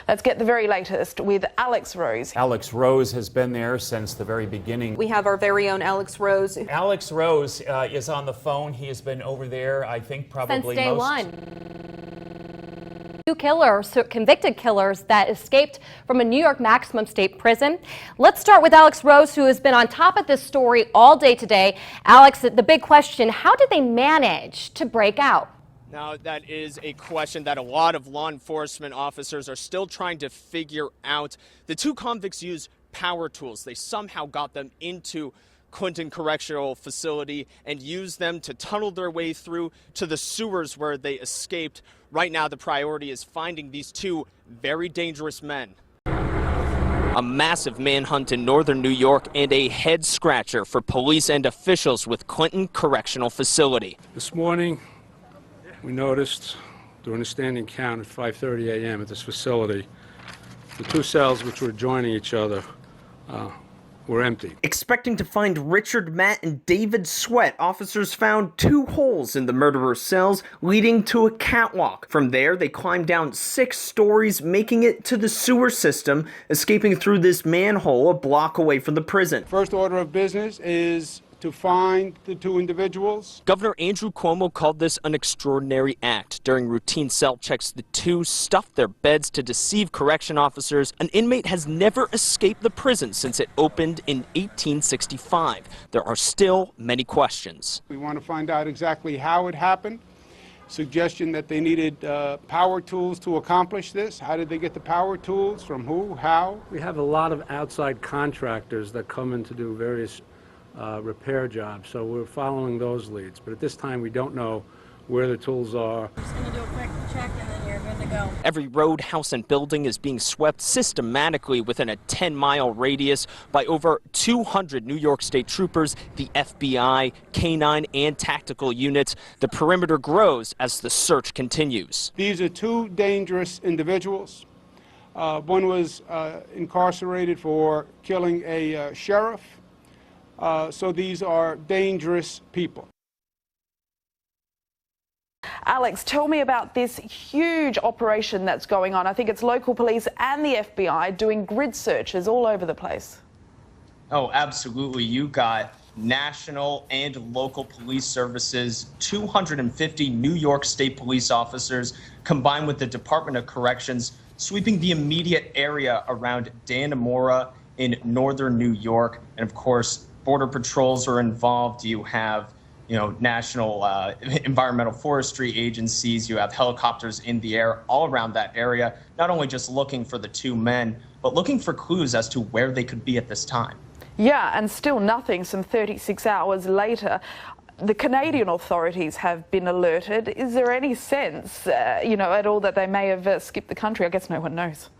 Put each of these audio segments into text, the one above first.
Let's get the very latest with Alex Rose. Alex Rose has been there since the very beginning. We have our very own Alex Rose. Alex Rose is on the phone. He has been over there, I think, probably since day most... one. Two convicted killers that escaped from a New York maximum state prison. Let's start with Alex Rose, who has been on top of this story all day today. Alex, the big question, how did they manage to break out? Now, that is a question that a lot of law enforcement officers are still trying to figure out. The two convicts used power tools. They somehow got them into Clinton Correctional Facility and used them to tunnel their way through to the sewers where they escaped. Right now, the priority is finding these two very dangerous men. A massive manhunt in northern New York and a head scratcher for police and officials with Clinton Correctional Facility. This morning, we noticed during a standing count at 5:30 a.m. at this facility, the two cells which were adjoining each other were empty. Expecting to find Richard, Matt, and David Sweat, officers found two holes in the murderer's cells leading to a catwalk. From there, they climbed down 6 stories, making it to the sewer system, escaping through this manhole a block away from the prison. First order of business is to find the two individuals. Governor Andrew Cuomo called this an extraordinary act. During routine cell checks, the two stuffed their beds to deceive correction officers. An inmate has never escaped the prison since it opened in 1865. There are still many questions. We want to find out exactly how it happened. Suggestion that they needed power tools to accomplish this. How did they get the power tools? From who? How? We have a lot of outside contractors that come in to do various repair jobs, so we're following those leads. But at this time, we don't know where the tools are. Just going to do a quick check and then you're good to go. Every road, house, and building is being swept systematically within a 10-mile radius by over 200 New York State troopers, the FBI, canine, and tactical units. The perimeter grows as the search continues. These are two dangerous individuals. One was incarcerated for killing a sheriff. So these are dangerous people. Alex, tell me about this huge operation that's going on. I think it's local police and the FBI doing grid searches all over the place. Oh, absolutely. You got national and local police services, 250 New York State police officers, combined with the Department of Corrections, sweeping the immediate area around Dannemora in northern New York. And of course, Border patrols are involved. You have, national environmental forestry agencies. You have helicopters in the air all around that area, not only just looking for the two men, but looking for clues as to where they could be at this time. Yeah, and still nothing some 36 hours later. The Canadian authorities have been alerted. Is there any sense, at all that they may have skipped the country? I guess no one knows.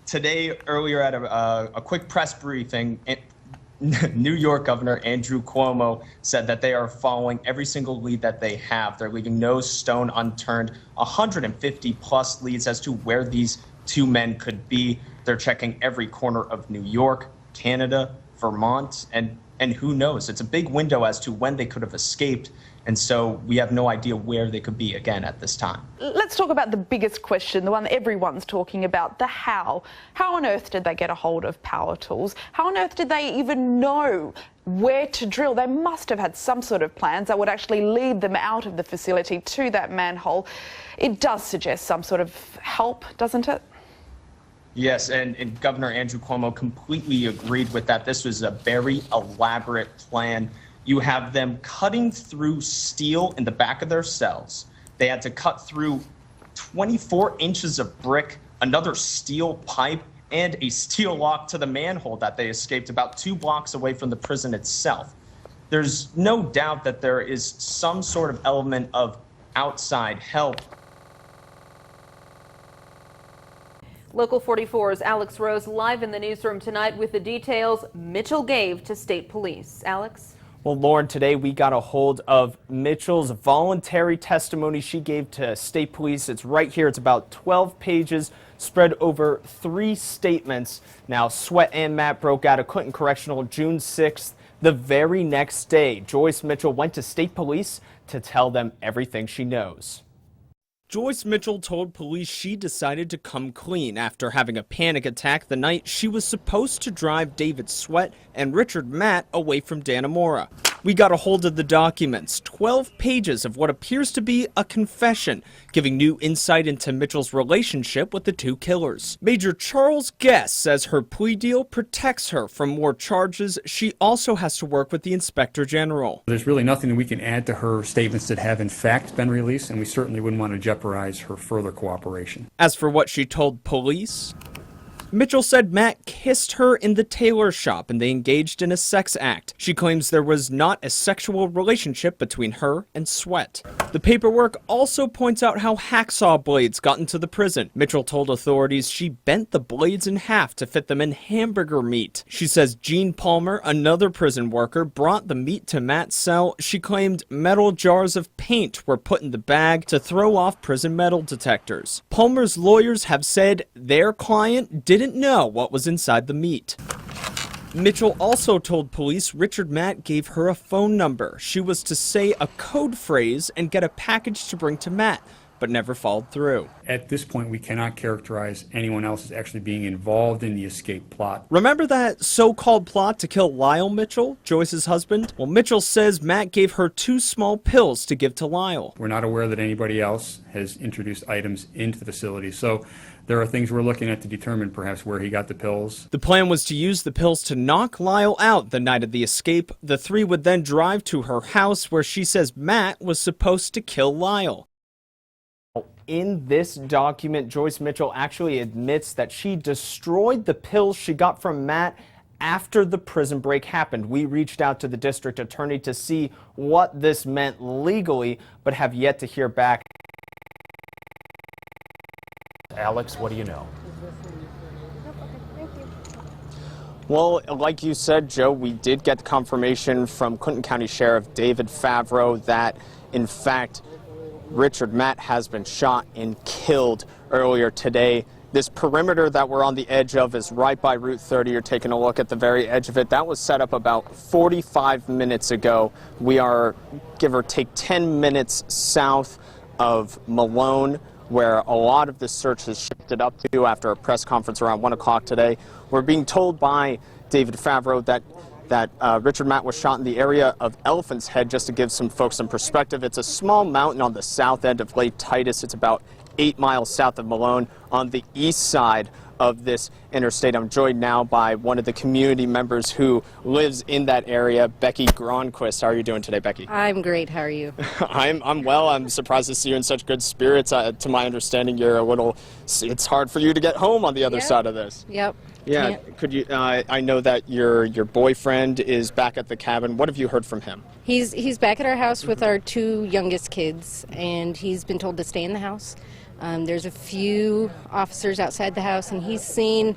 Today, earlier at a quick press briefing, New York Governor Andrew Cuomo said that they are following every single lead that they have. They're leaving no stone unturned, 150 plus leads as to where these two men could be. They're checking every corner of New York, Canada, Vermont, and who knows? It's a big window as to when they could have escaped. And so we have no idea where they could be again at this time. Let's talk about the biggest question, the one that everyone's talking about, the how. How on earth did they get a hold of power tools? How on earth did they even know where to drill? They must have had some sort of plans that would actually lead them out of the facility to that manhole. It does suggest some sort of help, doesn't it? Yes, and Governor Andrew Cuomo completely agreed with that. This was a very elaborate plan. You have them cutting through steel in the back of their cells. They had to cut through 24 inches of brick, another steel pipe, and a steel lock to the manhole that they escaped about 2 blocks away from the prison itself. There's no doubt that there is some sort of element of outside help. Local 44's Alex Rose live in the newsroom tonight with the details Mitchell gave to state police. Alex? Well, Lauren, today we got a hold of Mitchell's voluntary testimony she gave to state police. It's right here. It's about 12 pages spread over 3 statements. Now, Sweat and Matt broke out of Clinton Correctional June 6th. The very next day, Joyce Mitchell went to state police to tell them everything she knows. Joyce Mitchell told police she decided to come clean after having a panic attack the night she was supposed to drive David Sweat and Richard Matt away from Dannemora. We got a hold of the documents, 12 pages of what appears to be a confession, giving new insight into Mitchell's relationship with the two killers. Major Charles Guest says her plea deal protects her from more charges. She also has to work with the Inspector General. There's really nothing that we can add to her statements that have in fact been released, and we certainly wouldn't want to jeopardize her further cooperation. As for what she told police, Mitchell said Matt kissed her in the tailor shop and they engaged in a sex act. She claims there was not a sexual relationship between her and Sweat. The paperwork also points out how hacksaw blades got into the prison. Mitchell told authorities she bent the blades in half to fit them in hamburger meat. She says Jean Palmer, another prison worker, brought the meat to Matt's cell. She claimed metal jars of paint were put in the bag to throw off prison metal detectors. Palmer's lawyers have said their client didn't know what was inside the meat. Mitchell also told police Richard Matt gave her a phone number. She was to say a code phrase and get a package to bring to Matt, but never followed through. At this point, we cannot characterize anyone else as actually being involved in the escape plot. Remember that so-called plot to kill Lyle Mitchell, Joyce's husband? Well, Mitchell says Matt gave her 2 small pills to give to Lyle. We're not aware that anybody else has introduced items into the facility, so there are things we're looking at to determine perhaps where he got the pills. The plan was to use the pills to knock Lyle out the night of the escape. The three would then drive to her house where she says Matt was supposed to kill Lyle. In this document, Joyce Mitchell actually admits that she destroyed the pills she got from Matt after the prison break happened. We reached out to the district attorney to see what this meant legally, but have yet to hear back. Alex, what do you know? Well, like you said, Joe, we did get confirmation from Clinton County Sheriff David Favreau that, in fact, Richard Matt has been shot and killed earlier today. This perimeter that we're on the edge of is right by Route 30. You're taking a look at the very edge of it. That was set up about 45 minutes ago. We are, give or take, 10 minutes south of Malone, where a lot of this search has shifted up to after a press conference around 1 o'clock today. We're being told by David Favreau that Richard Matt was shot in the area of Elephant's Head. Just to give some folks some perspective, it's a small mountain on the south end of Lake Titus. It's about 8 miles south of Malone on the east side of this interstate. I'm joined now by one of the community members who lives in that area, Becky Gronquist. How are you doing today, Becky? I'm great. How are you? I'm well. I'm surprised to see you in such good spirits. To my understanding, it's hard for you to get home on the other side of this. Yep. Yeah. Could you? I know that your boyfriend is back at the cabin. What have you heard from him? He's back at our house with our 2 youngest kids, and he's been told to stay in the house. There's a few officers outside the house, and he's seen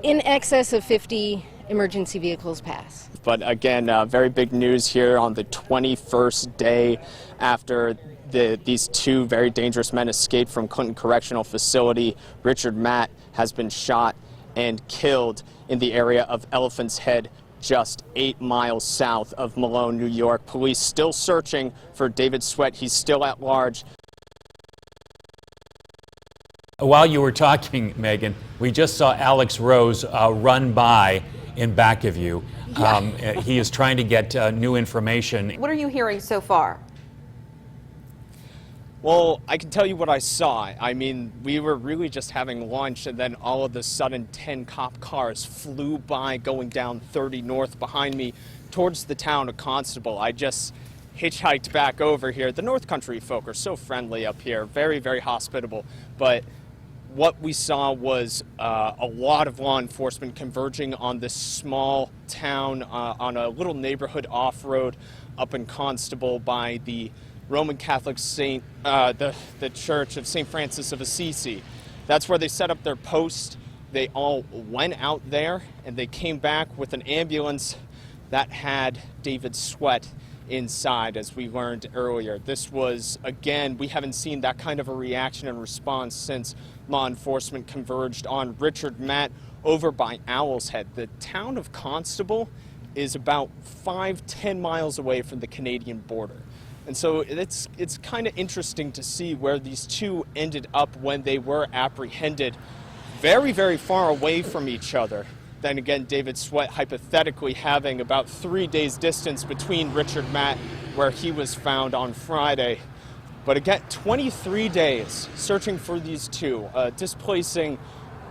in excess of 50 emergency vehicles pass. But again, very big news here on the 21st day after these 2 very dangerous men escaped from Clinton Correctional Facility. Richard Matt has been shot and killed in the area of Elephant's Head, just 8 miles south of Malone, New York. Police still searching for David Sweat. He's still at large. While you were talking, Megan, we just saw Alex Rose run by in back of you. He is trying to get new information. What are you hearing so far? Well, I can tell you what I saw. I mean, we were really just having lunch, and then all of a sudden 10 cop cars flew by going down 30 North behind me towards the town of Constable. I just hitchhiked back over here. The North Country folk are so friendly up here, very, very hospitable. But what we saw was a lot of law enforcement converging on this small town, on a little neighborhood off-road up in Constable by the Roman Catholic Saint, the Church of St. Francis of Assisi. That's where they set up their post. They all went out there, and they came back with an ambulance that had David Sweat inside, as we learned earlier. This was, again, we haven't seen that kind of a reaction and response since law enforcement converged on Richard Matt over by Owl's Head. The town of Constable is about 5-10 miles away from the Canadian border. And so it's kind of interesting to see where these two ended up when they were apprehended, very, very far away from each other. Then again, David Sweat hypothetically having about 3 days distance between Richard Matt, where he was found on Friday. But again, 23 days searching for these two, displacing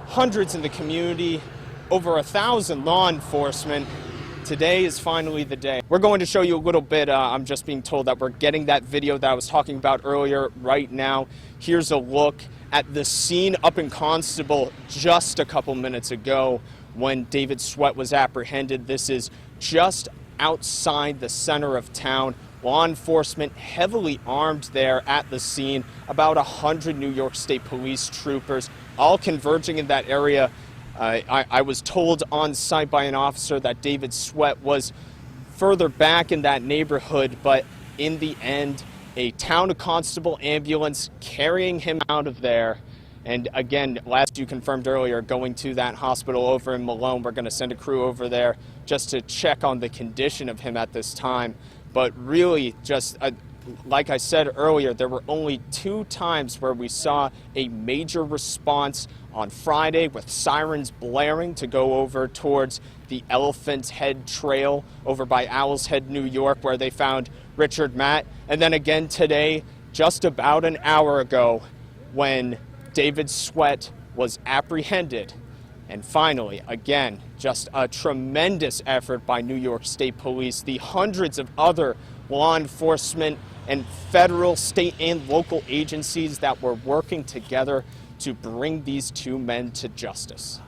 hundreds in the community, over 1,000 law enforcement. Today is finally the day. We're going to show you a little bit. I'm just being told that we're getting that video that I was talking about earlier right now. Here's a look at the scene up in Constable just a couple minutes ago when David Sweat was apprehended. This is just outside the center of town. Law enforcement heavily armed there at the scene, about 100 New York State Police troopers, all converging in that area. I was told on site by an officer that David Sweat was further back in that neighborhood, but in the end, a town constable ambulance carrying him out of there. And again, last you confirmed earlier, going to that hospital over in Malone. We're going to send a crew over there just to check on the condition of him at this time. But really, just like I said earlier, there were only 2 times where we saw a major response on Friday with sirens blaring to go over towards the Elephant's Head Trail over by Owl's Head, New York, where they found Richard Matt. And then again today, just about an hour ago, when David Sweat was apprehended. And finally, again, just a tremendous effort by New York State Police, the hundreds of other law enforcement and federal, state, and local agencies that were working together to bring these two men to justice.